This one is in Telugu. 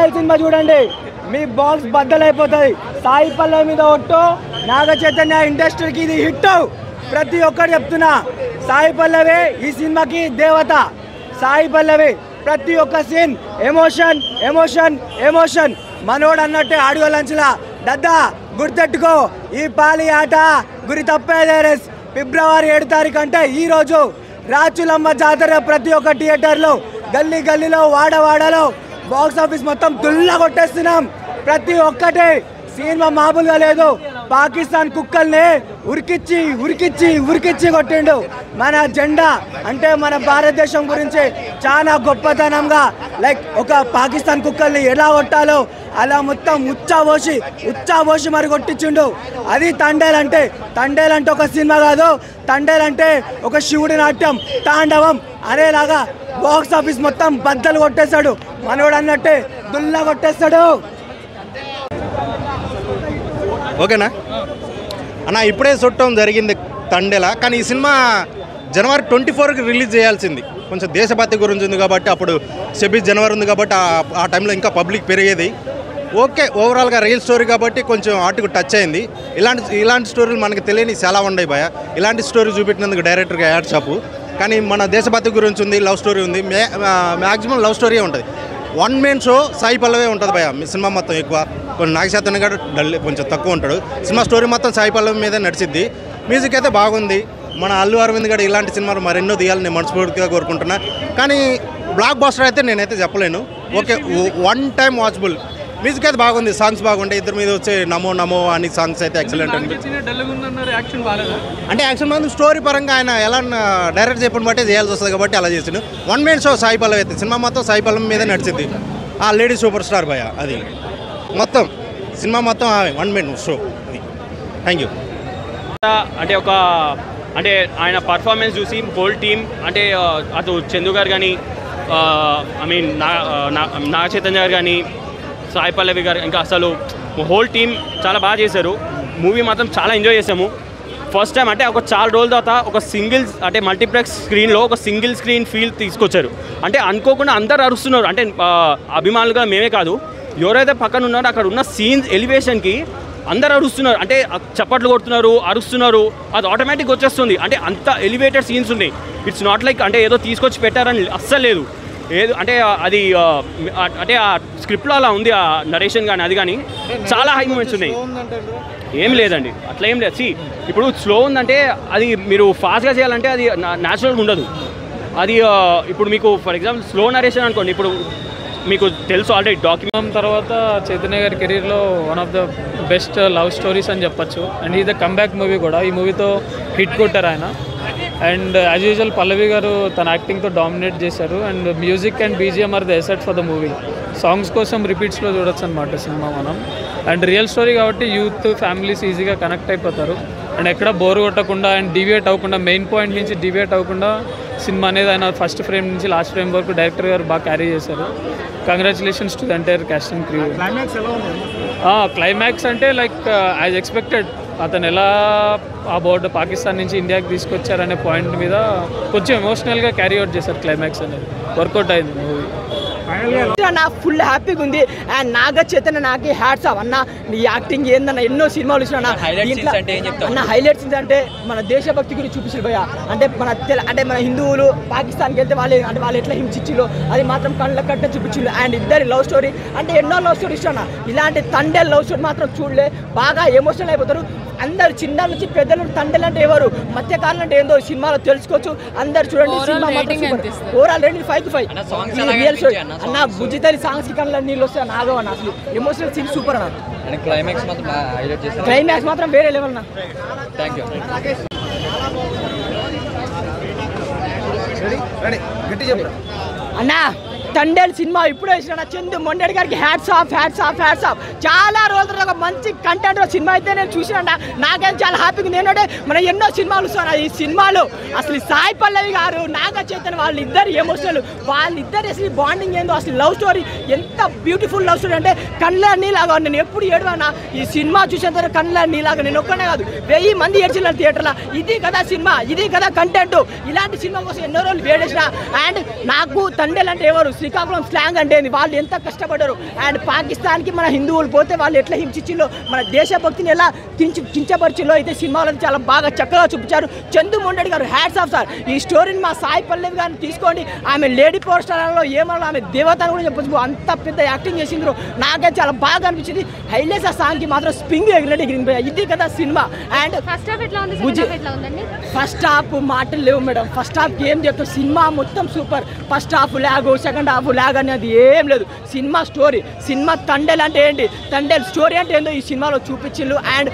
తండేల్ సినిమా చూడండి, మీ బాక్స్ బద్దలైపోతుంది. సాయి పల్లవి మీద ఒట్టు, నాగ చైతన్య ఇండస్ట్రీకి ఇది హిట్. ప్రతి ఒక్కరు చెప్తున్నా, సాయి పల్లవి ఈ సినిమాకి దేవత. సాయి పల్లవి ప్రతి ఒక్క సీన్ ఎమోషన్ ఎమోషన్ ఎమోషన్. మనోడు అన్నట్టే ఆడియో లంచ్లా దద్దా గుర్తెట్టుకో, ఈ పాలి ఆట గురి తప్పేదే. ఫిబ్రవరి 7 తారీఖు అంటే ఈరోజు రాచులమ్మ జాతర ప్రతి ఒక్క థియేటర్లో, గల్లీ గల్లీలో, వాడవాడలో బాక్స్ ఆఫీస్ మొత్తం దుల్లా కొట్టేస్తున్నాం. ప్రతి ఒక్కటి సినిమా మామూలుగా లేదు. పాకిస్తాన్ కుక్కల్ని ఉరికిచ్చి ఉరికిచ్చి ఉరికిచ్చి కొట్టిండు. మన జెండా అంటే మన భారతదేశం గురించి చాలా గొప్పతనంగా, లైక్ ఒక పాకిస్తాన్ కుక్కల్ని ఎలా కొట్టాలో అలా మొత్తం ఉచ్చాబోసి మరి కొట్టించిండు. అది తండేల్ అంటే. తండేల్ అంటే ఒక సినిమా కాదు, తండేల్ అంటే ఒక శివుడి నాట్యం, తాండవం అనేలాగా బాక్స్ ఆఫీస్ మొత్తం బద్దలు కొట్టేశాడు. మనోడు అన్నట్టే దుల్లా కొట్టేస్తాడు. ఓకేనా అన్న, ఇప్పుడే చూడటం జరిగింది తండేల. కానీ ఈ సినిమా జనవరి 24కి రిలీజ్ చేయాల్సింది. కొంచెం దేశభక్తి గురించి ఉంది కాబట్టి, అప్పుడు 26 జనవరి ఉంది కాబట్టి ఆ టైంలో ఇంకా పబ్లిక్ పెరిగేది. ఓకే, ఓవరాల్గా రియల్ స్టోరీ కాబట్టి కొంచెం ఆర్ట్కు టచ్ అయింది. ఇలాంటి స్టోరీలు మనకు తెలియని చాలా ఉన్నాయి భయ. ఇలాంటి స్టోరీ చూపెట్టినందుకు డైరెక్టర్గా యాడ్ షాపు. కానీ మన దేశభక్తి గురించి ఉంది, లవ్ స్టోరీ ఉంది. మ్యాక్సిమం లవ్ స్టోరీ ఉంటుంది. వన్ మెయిన్ షో సాయి పల్లవే ఉంటుంది భయ. సినిమా మొత్తం ఎక్కువ కొంచెం నాగ చైతన్య గారు కొంచెం తక్కువ ఉంటాడు. సినిమా స్టోరీ మొత్తం సాయి పల్లవి మీదే నడిచిద్ది. మ్యూజిక్ అయితే బాగుంది. మన అల్లు అరవింద్ గారు ఇలాంటి సినిమాలు మరెన్నో తీయాలని నేను మనస్ఫూర్తిగా కోరుకుంటున్నా. కానీ బ్లాక్ బాస్టర్ అయితే నేనైతే చెప్పలేను. Okay, one time watchable. Music అయితే బాగుంది, సాంగ్స్ బాగుంటాయి. ఇద్దరు మీద వచ్చే నమో నమో అని సాంగ్స్ అయితే ఎక్సలెంట్ అండి. అంటే యాక్షన్ బాగుంది. స్టోరీ పరంగా ఆయన ఎలా డైరెక్ట్ చెప్పిన బట్టే చేయాల్సి వస్తుంది కాబట్టి అలా చేసిండు. One main show Sai Pallavi అయితే. సినిమా మొత్తం సాయి పల్లవి మీద నడిచింది. ఆ లేడీ సూపర్ స్టార్ భయ. అది మొత్తం సినిమా మొత్తం వన్ మెయిన్ షో. అది థ్యాంక్ యూ. అంటే ఆయన పర్ఫార్మెన్స్ చూసి హోల్ టీమ్, అంటే అటు చందు గారు కానీ, ఐ మీన్ నాగ చైతన్య గారు కానీ, సాయి పల్లవి గారు, ఇంకా అసలు హోల్ టీమ్ చాలా బాగా చేశారు. మూవీ మాత్రం చాలా ఎంజాయ్ చేసాము. ఫస్ట్ టైం అంటే ఒక చాలా రోజుల తర్వాత ఒక సింగిల్ అంటే మల్టీప్లెక్స్ స్క్రీన్లో ఒక సింగిల్ స్క్రీన్ ఫీల్ తీసుకొచ్చారు. అంటే అనుకోకుండా అందరు అరుస్తున్నారు. అంటే అభిమానులుగా మేమే కాదు, ఎవరైతే పక్కన ఉన్నారో అక్కడ ఉన్న సీన్స్ ఎలివేషన్కి అందరు అరుస్తున్నారు. అంటే చప్పట్లు కొడుతున్నారు, అరుస్తున్నారు. అది ఆటోమేటిక్గా వచ్చేస్తుంది. అంటే అంత ఎలివేటెడ్ సీన్స్ ఉన్నాయి. ఇట్స్ నాట్ లైక్ అంటే ఏదో తీసుకొచ్చి పెట్టారని అస్సలు లేదు. ఏదో అంటే అది అంటే ఆ స్క్రిప్ట్లో అలా ఉంది, ఆ నరేషన్ కానీ అది కానీ చాలా హై మూమెంట్స్ ఉన్నాయి. ఏం లేదండి, అట్లా ఏం లేదు. ఇప్పుడు స్లో ఉందంటే అది మీరు ఫాస్ట్గా చేయాలంటే అది న్యాచురల్గా ఉండదు. అది ఇప్పుడు మీకు ఫర్ ఎగ్జాంపుల్ స్లో నరేషన్ అనుకోండి, ఇప్పుడు మీకు తెలుసు ఆల్రెడీ డాక్యుమెంట్ తర్వాత చైతన్య గారి కెరీర్లో one of the best love stories అని చెప్పచ్చు. అండ్ ఇది కమ్బ్యాక్ మూవీ కూడా. ఈ మూవీతో హిట్ కొట్టారు ఆయన. అండ్ యాజ్ యూజువల్ పల్లవి గారు తన యాక్టింగ్తో డామినేట్ చేశారు. And music and BGM are the asset for the movie. Songs కోసం రిపీట్స్లో చూడొచ్చు అనమాట సినిమా మనం. అండ్ రియల్ స్టోరీ కాబట్టి యూత్ ఫ్యామిలీస్ ఈజీగా కనెక్ట్ అయిపోతారు. అండ్ ఎక్కడ బోర్ కొట్టకుండా అండ్ డివియేట్ అవ్వకుండా, మెయిన్ పాయింట్ నుంచి డివియేట్ అవ్వకుండా సినిమా అనేది ఆయన ఫస్ట్ ఫ్రేమ్ నుంచి లాస్ట్ ఫ్రేమ్ వరకు డైరెక్టర్ గారు బాగా క్యారీ చేశారు. Congratulations to the entire cast and crew. Climax అంటే లైక్ యాజ్ ఎక్స్పెక్టెడ్, అతను ఎలా ఆ బోర్డు పాకిస్తాన్ నుంచి ఇండియాకి తీసుకొచ్చారనే పాయింట్ మీద కొంచెం ఎమోషనల్గా క్యారీ అవుట్ చేశారు. క్లైమాక్స్ అనేది వర్కౌట్ అయింది మూవీ. నాకు ఫుల్ హ్యాపీగా ఉంది. అండ్ నాగ చైతన్య నాకు హ్యాట్స్ ఆఫ్ అన్న. నీ యాక్టింగ్ ఏందన్న, ఎన్నో సినిమాలు చూసిన అన్న. హైలైట్స్ అంటే మన దేశభక్తి గురించి చూపించారు భయ. అంటే మన హిందువులు పాకిస్తాన్కి వెళ్తే వాళ్ళు ఎట్లా హింసించారో అది మాత్రం కళ్ళ కట్ట చూపించారు. అండ్ ఇద్దరి లవ్ స్టోరీ అంటే ఎన్నో లవ్ స్టోరీస్ అన్న. ఇలాంటి తండేల్ లవ్ స్టోరీ మాత్రం చూడలే, బాగా ఎమోషనల్ అయిపోతారు అందరు. చిన్న నుంచి పెద్దలు తండేలు అంటే ఎవరు, మధ్యకాలం అంటే ఏందో సినిమాలో తెలుసుకోవచ్చు. అందరు చూడండి, cinema overall rating 5 to 5. Real story అన్న. బుజ్జితల్లి సాంగ్స్ కి కళ్ళ నీళ్ళు వస్తాయి నాగో అన్న. అసలు ఎమోషనల్ సీన్ సూపర్ అన్న. క్లైమాక్స్ మాత్రం వేరే లెవెల్ అన్న. అన్నా తండేల్ సినిమా ఇప్పుడే వచ్చిన చందు మొండెడి గారికి హ్యాట్స్ ఆఫ్. చాలా రోజుల ఒక మంచి కంటెంట్ సినిమా అయితే నేను చూసినా. నాకైతే చాలా హ్యాపీగా ఉంది. ఏంటంటే మనం ఎన్నో సినిమాలు చూస్తాను. ఈ సినిమాలో అసలు సాయి పల్లవి గారు నాగ చైతన్య వాళ్ళిద్దరు ఎమోషనల్, వాళ్ళిద్దరు అసలు బాండింగ్ ఏందో, అసలు లవ్ స్టోరీ ఎంత బ్యూటిఫుల్ లవ్ స్టోరీ అంటే కళ్ళ నీలాగా. నేను ఎప్పుడు ఏడవనా ఈ సినిమా చూసేంత కళ్ళ నీలాగా. నేను ఒక్కనే కాదు, 1000 మంది ఏడ్చినారు థియేటర్లో. ఇది కదా సినిమా, ఇది కదా కంటెంట్. ఇలాంటి సినిమా కోసం ఎన్నో రోజులు వేడేసిన. అండ్ నాకు తండేల్ అంటే ఎవరు శ్రీకాకుళం స్లాంగ్ అంటే వాళ్ళు ఎంత కష్టపడ్డారు. అండ్ పాకిస్తాన్కి మన హిందువులు పోతే వాళ్ళు ఎట్లా హింసించిందో, మన దేశభక్తిని ఎలా కించపరిచిందో అయితే సినిమాలో చాలా బాగా చక్కగా చూపించారు. చందు మొండడి గారు హ్యాట్స్ ఆఫ్ సార్. ఈ స్టోరీని మా సాయి పల్లవి గారిని తీసుకోండి. ఆమె లేడీ పవర్ స్టార్లో ఏమన్నా ఆమె దేవత అని కూడా చెప్పచ్చు. అంత పెద్ద యాక్టింగ్ చేసిండ్రు. నాకైతే చాలా బాగా అనిపించింది. హైలైట్స్ ఆ సాంగ్కి మాత్రం స్పింగ్ ఎగిరినట్టు ఎగిరిపోయాయి. ఇది కదా సినిమా. అండ్ ఫస్ట్ హాఫ్ మాటలు లేవు మేడం. ఫస్ట్ హాఫ్ ఏం చెప్తారు, సినిమా మొత్తం super. First half lag, second half lag అనేది ఏం లేదు. సినిమా స్టోరీ, సినిమా తండేలు అంటే ఏంటి, తండేలు స్టోరీ అంటే ఏందో ఈ సినిమాలో చూపించిండ్రు. అండ్